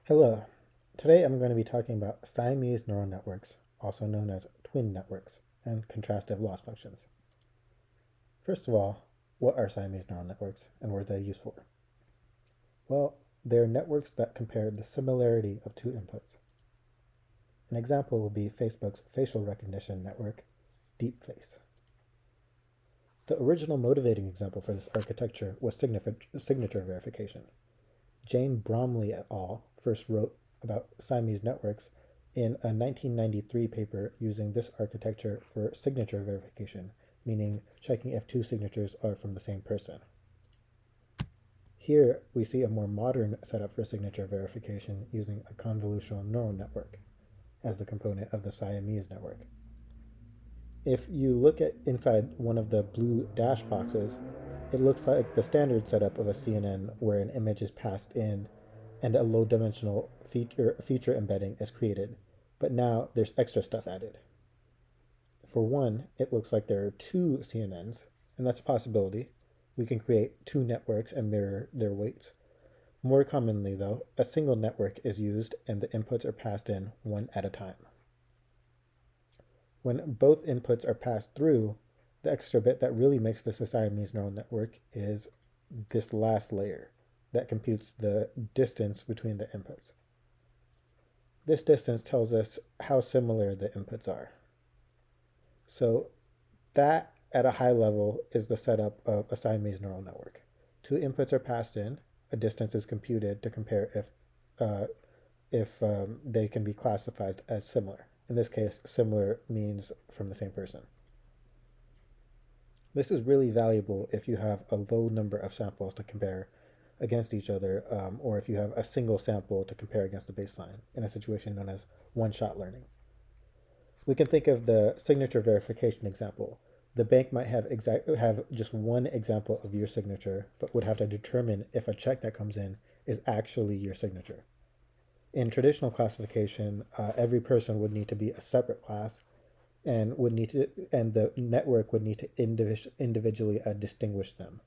Hello. Today I'm going to be talking about Siamese neural networks, also known as twin networks, and contrastive loss functions. First of all, what are Siamese neural networks and what are they used for? Well, they're networks that compare the similarity of two inputs. An example would be Facebook's facial recognition network, DeepFace. The original motivating example for this architecture was signature verification. Jane Bromley et al. First wrote about Siamese networks in a 1993 paper using this architecture for signature verification, meaning checking if two signatures are from the same person. Here we see a more modern setup for signature verification using a convolutional neural network as the component of the Siamese network. If you look at inside one of the blue dash boxes, it looks like the standard setup of a CNN where an image is passed in and a low dimensional feature embedding is created, but now there's extra stuff added. For one, it looks like there are two CNNs, and that's a possibility. We can create two networks and mirror their weights. More commonly, though, a single network is used and the inputs are passed in one at a time. When both inputs are passed through, the extra bit that really makes this a Siamese neural network is this last layer that computes the distance between the inputs. This distance tells us how similar the inputs are. So that, at a high level, is the setup of a Siamese neural network. Two inputs are passed in, a distance is computed to compare if they can be classified as similar. In this case, similar means from the same person. This is really valuable if you have a low number of samples to compare against each other, or if you have a single sample to compare against the baseline in a situation known as one-shot learning. We can think of the signature verification example. The bank might have just one example of your signature, but would have to determine if a check that comes in is actually your signature. In traditional classification, every person would need to be a separate class, and the network would need to individually distinguish them.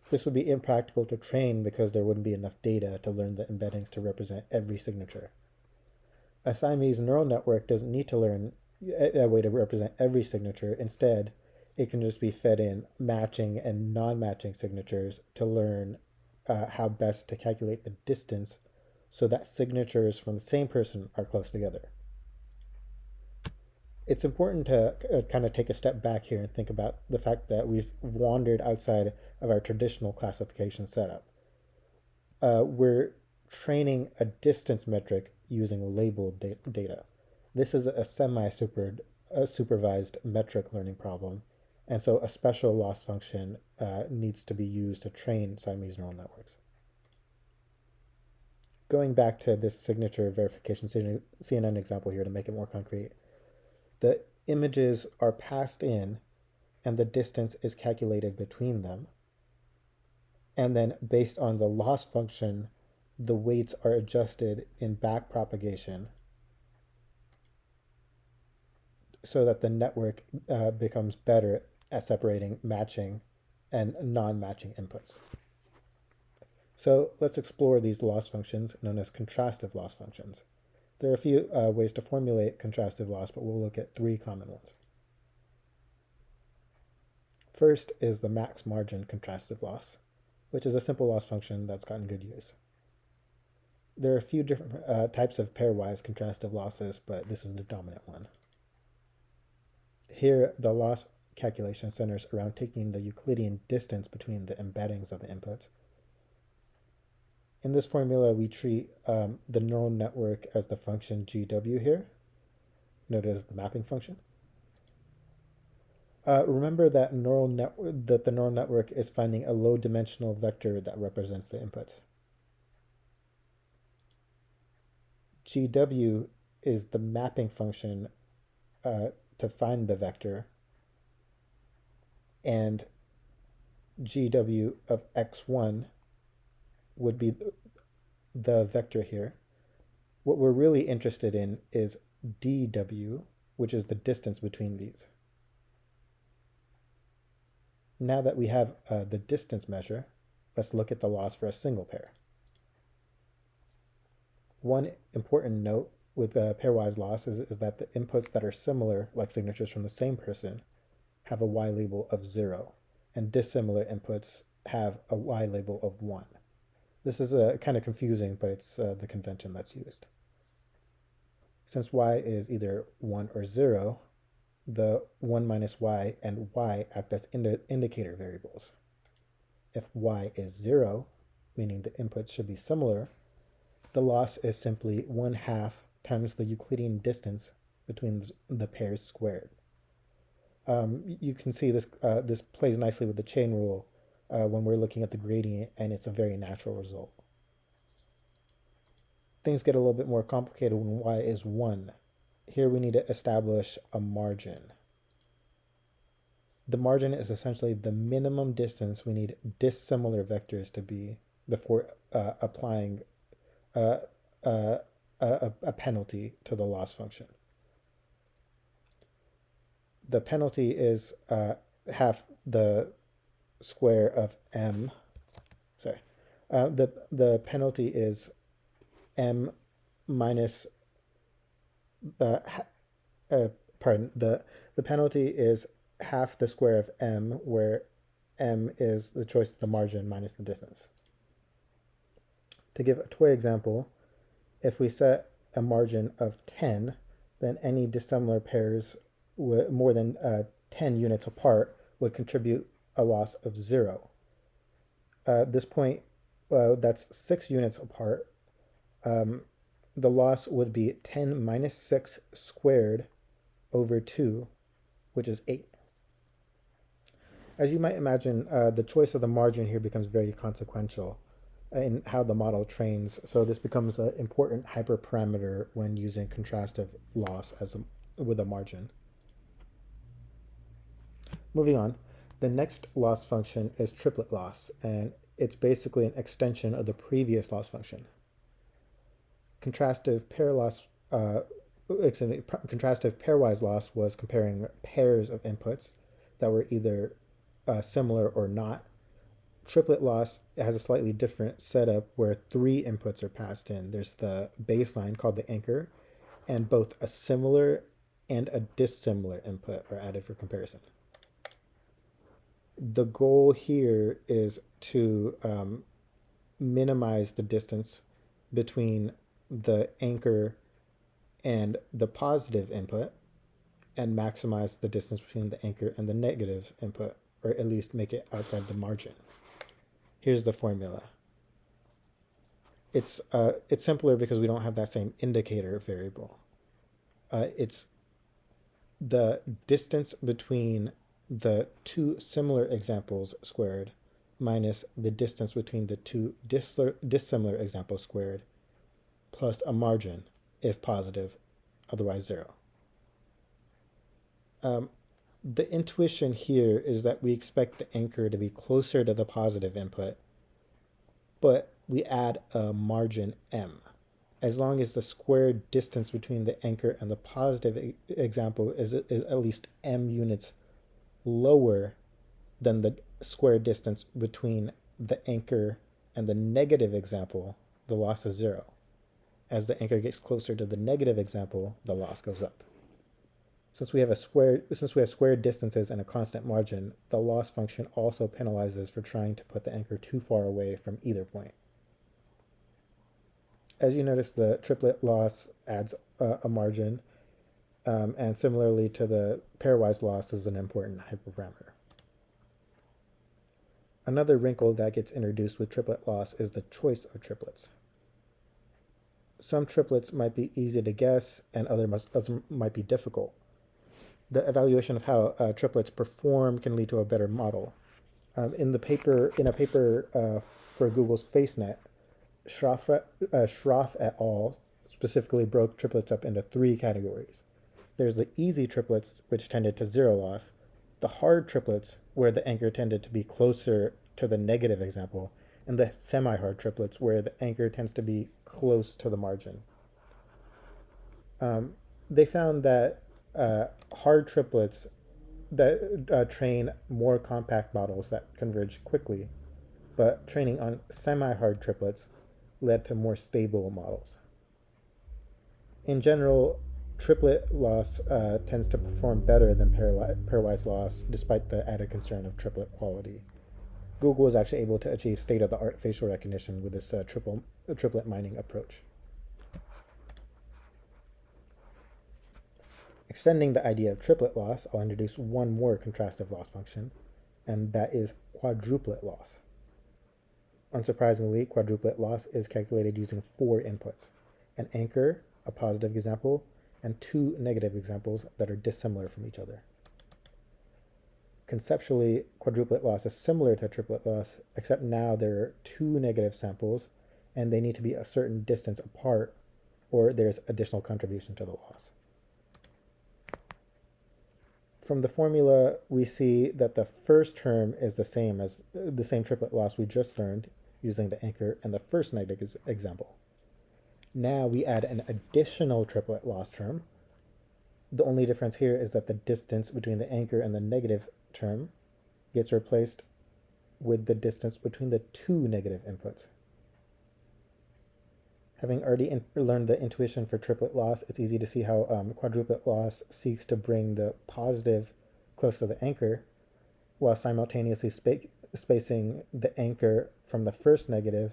This would be impractical to train because there wouldn't be enough data to learn the embeddings to represent every signature. A Siamese neural network doesn't need to learn a way to represent every signature. Instead, it can just be fed in matching and non-matching signatures to learn how best to calculate the distance so that signatures from the same person are close together. It's important to kind of take a step back here and think about the fact that we've wandered outside of our traditional classification setup. We're training a distance metric using labeled data. This is a semi-supervised metric learning problem, and so a special loss function needs to be used to train Siamese neural networks. Going back to this signature verification CNN example here to make it more concrete, the images are passed in and the distance is calculated between them. And then based on the loss function, the weights are adjusted in back propagation so that the network becomes better at separating matching and non-matching inputs. So let's explore these loss functions known as contrastive loss functions. There are a few ways to formulate contrastive loss, but we'll look at three common ones. First is the max margin contrastive loss, which is a simple loss function that's gotten good use. There are a few different types of pairwise contrastive losses, but this is the dominant one. Here, the loss calculation centers around taking the Euclidean distance between the embeddings of the inputs. In this formula, we treat the neural network as the function GW here, noted as the mapping function. Remember that the neural network is finding a low-dimensional vector that represents the inputs. GW is the mapping function to find the vector, and GW of x1 would be the vector here. What we're really interested in is dW, which is the distance between these. Now that we have the distance measure, let's look at the loss for a single pair. One important note with pairwise loss is that the inputs that are similar, like signatures from the same person, have a Y label of 0, and dissimilar inputs have a Y label of 1. This is kind of confusing, but it's the convention that's used. Since Y is either 1 or 0, the 1 minus Y and Y act as indicator variables. If Y is 0, meaning the inputs should be similar, the loss is simply 1/2 times the Euclidean distance between the pairs squared. You can see this plays nicely with the chain rule when we're looking at the gradient, and it's a very natural result. Things get a little bit more complicated when Y is 1. Here we need to establish a margin. The margin is essentially the minimum distance we need dissimilar vectors to be before applying a penalty to the loss function. The penalty is half the square of m. Sorry, the penalty is m minus the the penalty is half the square of m, where m is the choice of the margin minus the distance. To give a toy example, if we set a margin of 10, then any dissimilar pairs more than 10 units apart would contribute a loss of 0. This point, that's 6 units apart. The loss would be 10 minus 6 squared over 2, which is 8. As you might imagine, the choice of the margin here becomes very consequential in how the model trains, so this becomes an important hyperparameter when using contrastive loss with a margin. Moving on, the next loss function is triplet loss, and it's basically an extension of the previous loss function. Contrastive pairwise loss was comparing pairs of inputs that were either similar or not. Triplet loss has a slightly different setup where 3 inputs are passed in. There's the baseline called the anchor, and both a similar and a dissimilar input are added for comparison. The goal here is to minimize the distance between the anchor and the positive input and maximize the distance between the anchor and the negative input, or at least make it outside the margin. Here's the formula. It's simpler because we don't have that same indicator variable. It's the distance between the 2 similar examples squared minus the distance between the 2 dissimilar examples squared plus a margin if positive, otherwise 0. The intuition here is that we expect the anchor to be closer to the positive input, but we add a margin m. As long as the squared distance between the anchor and the positive example is at least m units lower than the square distance between the anchor and the negative example, the loss is 0. As the anchor gets closer to the negative example, the loss goes up. Since we have squared distances and a constant margin, the loss function also penalizes for trying to put the anchor too far away from either point. As you notice, the triplet loss adds a margin, and similarly to the pairwise loss is an important hyperparameter. Another wrinkle that gets introduced with triplet loss is the choice of triplets. Some triplets might be easy to guess, and others might be difficult. The evaluation of how triplets perform can lead to a better model. In a paper for Google's FaceNet, Schroff et al. Specifically broke triplets up into 3 categories. There's the easy triplets, which tended to 0 loss, the hard triplets, where the anchor tended to be closer to the negative example, and the semi-hard triplets, where the anchor tends to be close to the margin. They found that hard triplets that train more compact models that converge quickly, but training on semi-hard triplets led to more stable models. In general, triplet loss tends to perform better than pairwise loss, despite the added concern of triplet quality. Google was actually able to achieve state-of-the-art facial recognition with this triplet mining approach. Extending the idea of triplet loss, I'll introduce one more contrastive loss function, and that is quadruplet loss. Unsurprisingly, quadruplet loss is calculated using 4 inputs: an anchor, a positive example, and 2 negative examples that are dissimilar from each other. Conceptually, quadruplet loss is similar to triplet loss, except now there are 2 negative samples, and they need to be a certain distance apart, or there's additional contribution to the loss. From the formula, we see that the first term is the same as the same triplet loss we just learned using the anchor and the first negative example. Now we add an additional triplet loss term. The only difference here is that the distance between the anchor and the negative term gets replaced with the distance between the 2 negative inputs. Having already learned the intuition for triplet loss, it's easy to see how quadruplet loss seeks to bring the positive close to the anchor, while simultaneously spacing the anchor from the first negative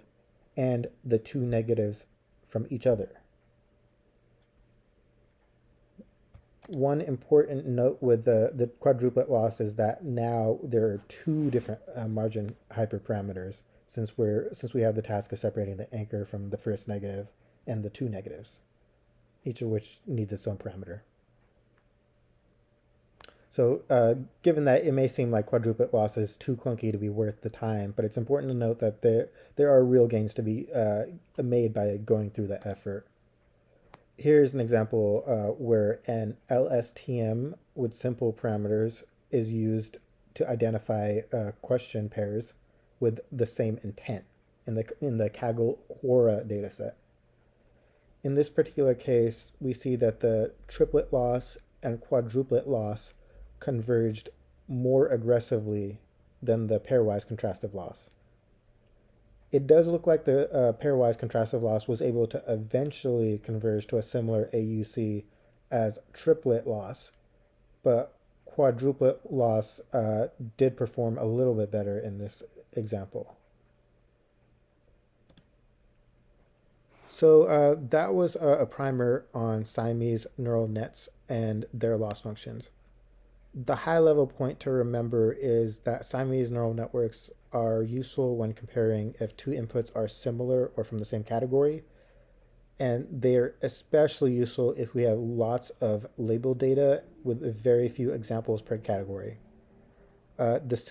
and the 2 negatives from each other. One important note with the quadruplet loss is that now there are 2 different margin hyperparameters, since we have the task of separating the anchor from the first negative and the 2 negatives, each of which needs its own parameter. So given that it may seem like quadruplet loss is too clunky to be worth the time, but it's important to note that there are real gains to be made by going through the effort. Here's an example where an LSTM with simple parameters is used to identify question pairs with the same intent in the Kaggle-Quora dataset. In this particular case, we see that the triplet loss and quadruplet loss converged more aggressively than the pairwise contrastive loss. It does look like the pairwise contrastive loss was able to eventually converge to a similar AUC as triplet loss, but quadruplet loss did perform a little bit better in this example. So that was a primer on Siamese neural nets and their loss functions. The high-level point to remember is that Siamese neural networks are useful when comparing if 2 inputs are similar or from the same category, and they're especially useful if we have lots of label data with very few examples per category. This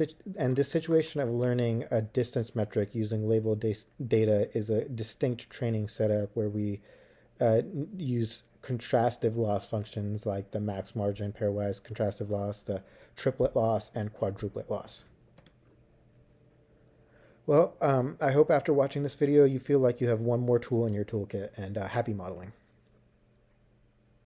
situation of learning a distance metric using label data is a distinct training setup where we use contrastive loss functions like the max margin pairwise contrastive loss, the triplet loss, and quadruplet loss. Well, I hope after watching this video you feel like you have one more tool in your toolkit, and happy modeling.